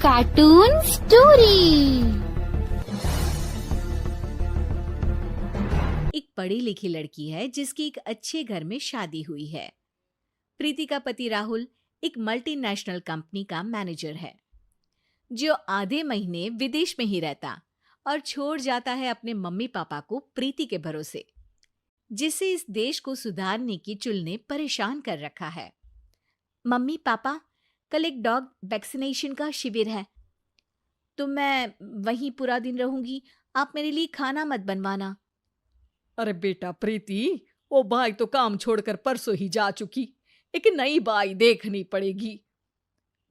Cartoon story. एक पढ़ी लिखी लड़की है जिसकी एक अच्छे घर में शादी हुई है। प्रीति का पति राहुल एक मल्टीनेशनल कंपनी का मैनेजर है जो आधे महीने विदेश में ही रहता और छोड़ जाता है अपने मम्मी पापा को प्रीति के भरोसे, जिससे इस देश को सुधारने की चुल ने परेशान कर रखा है। मम्मी पापा, कल एक डॉग वैक्सीनेशन का शिविर है तो मैं वहीं पूरा दिन रहूंगी। आप मेरे लिए खाना मत बनवाना। अरे बेटा प्रीति, वो बाई तो काम छोड़कर परसों ही जा चुकी। एक नई बाई देखनी पड़ेगी।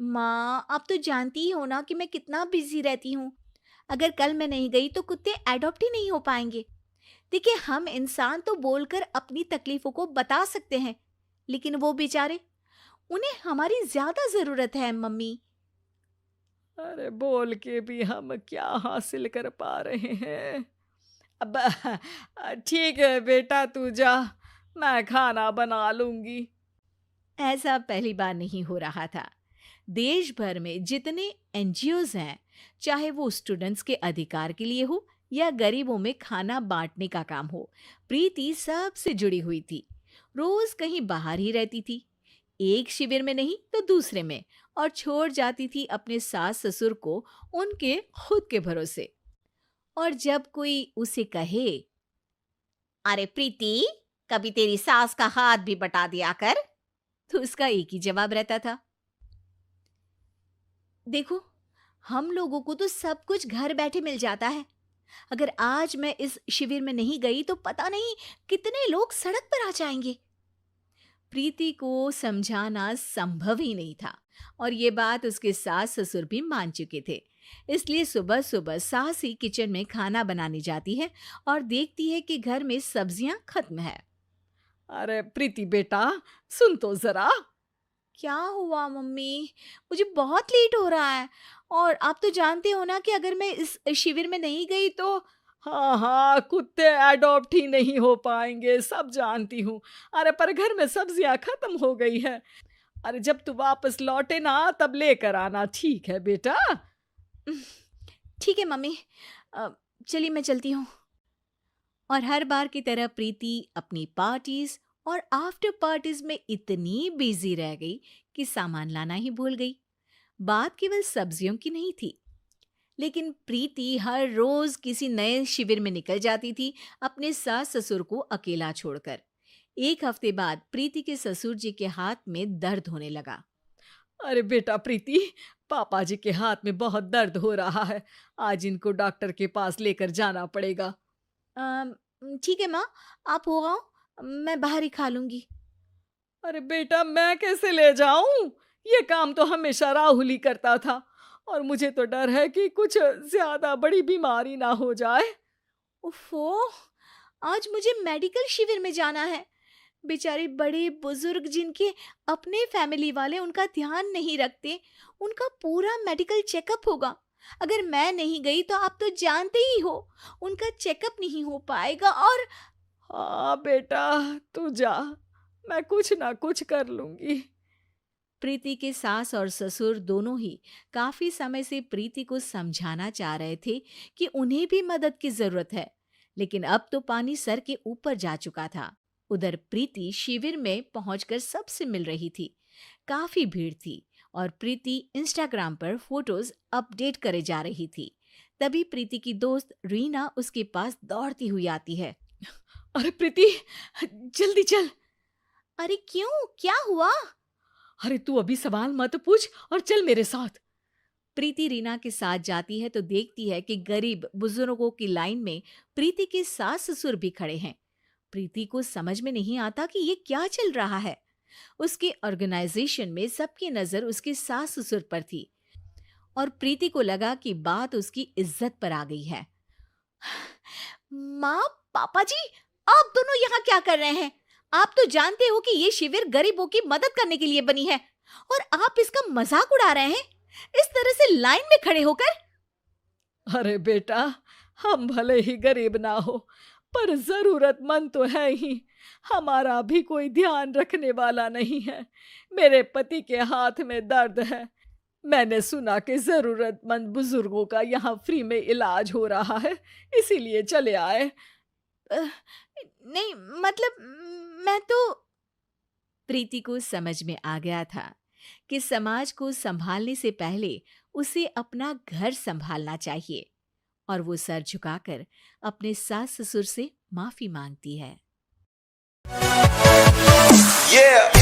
माँ, आप तो जानती ही हो ना कि मैं कितना बिजी रहती हूँ। अगर कल मैं नहीं गई तो कुत्ते एडॉप्ट ही नहीं हो पाएंगे। देखिए, हम इंसान तो बोलकर अपनी तकलीफों को बता सकते हैं, लेकिन वो बेचारे, उन्हें हमारी ज्यादा जरूरत है मम्मी। अरे बोल के भी हम क्या हासिल कर पा रहे हैं। अब ठीक है बेटा, तू जा, मैं खाना बना लूंगी। ऐसा पहली बार नहीं हो रहा था। देश भर में जितने एनजीओज हैं, चाहे वो स्टूडेंट्स के अधिकार के लिए हो या गरीबों में खाना बांटने का काम हो, प्रीति सबसे जुड़ी हुई थी। रोज कहीं बाहर ही रहती थी, एक शिविर में नहीं तो दूसरे में, और छोड़ जाती थी अपने सास ससुर को उनके खुद के भरोसे। और जब कोई उसे कहे, अरे प्रीति, कभी तेरी सास का हाथ भी बटा दिया कर, तो उसका एक ही जवाब रहता था, देखो, हम लोगों को तो सब कुछ घर बैठे मिल जाता है। अगर आज मैं इस शिविर में नहीं गई तो पता नहीं कितने लोग सड़क पर आ जाएंगे। प्रीति को समझाना संभव ही नहीं था, और ये बात उसके सास ससुर भी मान चुके थे। इसलिए सुबह सुबह सास ही किचन में खाना बनाने जाती है और देखती है कि घर में सब्जियां खत्म है। अरे प्रीति बेटा, सुन तो जरा। क्या हुआ मम्मी? मुझे बहुत लेट हो रहा है, और आप तो जानते हो ना कि अगर मैं इस शिविर में नहीं गई तो। हाँ हाँ, कुत्ते एडॉप्ट ही नहीं हो पाएंगे, सब जानती हूँ। अरे पर घर में सब्जियां खत्म हो गई है। अरे जब तू वापस लौटे ना तब लेकर आना, ठीक है बेटा? ठीक है मम्मी, चलिए मैं चलती हूँ। और हर बार की तरह प्रीति अपनी पार्टीज और आफ्टर पार्टीज में इतनी बिजी रह गई कि सामान लाना ही भूल गई। बात केवल सब्जियों की नहीं थी, लेकिन प्रीति हर रोज किसी नए शिविर में निकल जाती थी, अपने सास ससुर को अकेला छोड़कर। एक हफ्ते बाद प्रीति के ससुर जी के हाथ में दर्द होने लगा। अरे बेटा प्रीति, पापा जी के हाथ में बहुत दर्द हो रहा है, आज इनको डॉक्टर के पास लेकर जाना पड़ेगा। ठीक है माँ, आप हो आओ, मैं बाहर ही खा लूंगी। अरे बेटा, मैं कैसे ले जाऊं? ये काम तो हमेशा राहुल ही करता था, और मुझे तो डर है कि कुछ ज्यादा बड़ी बीमारी ना हो जाए। उफ़ो, आज मुझे मेडिकल शिविर में जाना है। बेचारे बड़े बुजुर्ग जिनके अपने फैमिली वाले उनका ध्यान नहीं रखते, उनका पूरा मेडिकल चेकअप होगा। अगर मैं नहीं गई तो आप तो जानते ही हो, उनका चेकअप नहीं हो पाएगा। और हाँ बेटा, तू जा, मैं कुछ ना कुछ कर लूंगी। प्रीति के सास और ससुर दोनों ही काफी समय से प्रीति को समझाना चाह रहे थे कि उन्हें भी मदद की जरूरत है, लेकिन अब तो पानी सर के ऊपर जा चुका था। उधर प्रीति शिविर में पहुंचकर सबसे मिल रही थी। काफी भीड़ थी और प्रीति इंस्टाग्राम पर फोटोज अपडेट करे जा रही थी। तभी प्रीति की दोस्त रीना उसके पास दौड़ती हुई आती है। अरे प्रीति, जल्दी चल। अरे क्यों, क्या हुआ? अरे तू अभी सवाल मत पूछ और चल मेरे साथ। प्रीति रीना के साथ जाती है तो देखती है कि गरीब बुजुर्गों की लाइन में प्रीति के सास ससुर भी खड़े हैं। प्रीति को समझ में नहीं आता कि ये क्या चल रहा है। उसके ऑर्गेनाइजेशन में सबकी नजर उसके सास ससुर पर थी, और प्रीति को लगा कि बात उसकी इज्जत पर आ गई है। माँ, पापा जी, आप दोनों यहाँ क्या कर रहे हैं? आप तो जानते हो कि ये शिविर गरीबों की मदद करने के लिए बनी है, और आप इसका मजाक उड़ा रहे हैं इस तरह से लाइन में खड़े होकर। अरे बेटा, हम भले ही गरीब ना हो, पर जरूरतमंद तो है ही। हमारा भी कोई ध्यान रखने वाला नहीं है। मेरे पति के हाथ में दर्द है, मैंने सुना कि जरूरतमंद बुजुर्गों का यहाँ फ्री में इलाज हो रहा है, इसीलिए चले आए। नहीं, मतलब मैं तो प्रीति को समझ में आ गया था कि समाज को संभालने से पहले उसे अपना घर संभालना चाहिए, और वो सर झुकाकर अपने सास ससुर से माफी मांगती है। Yeah.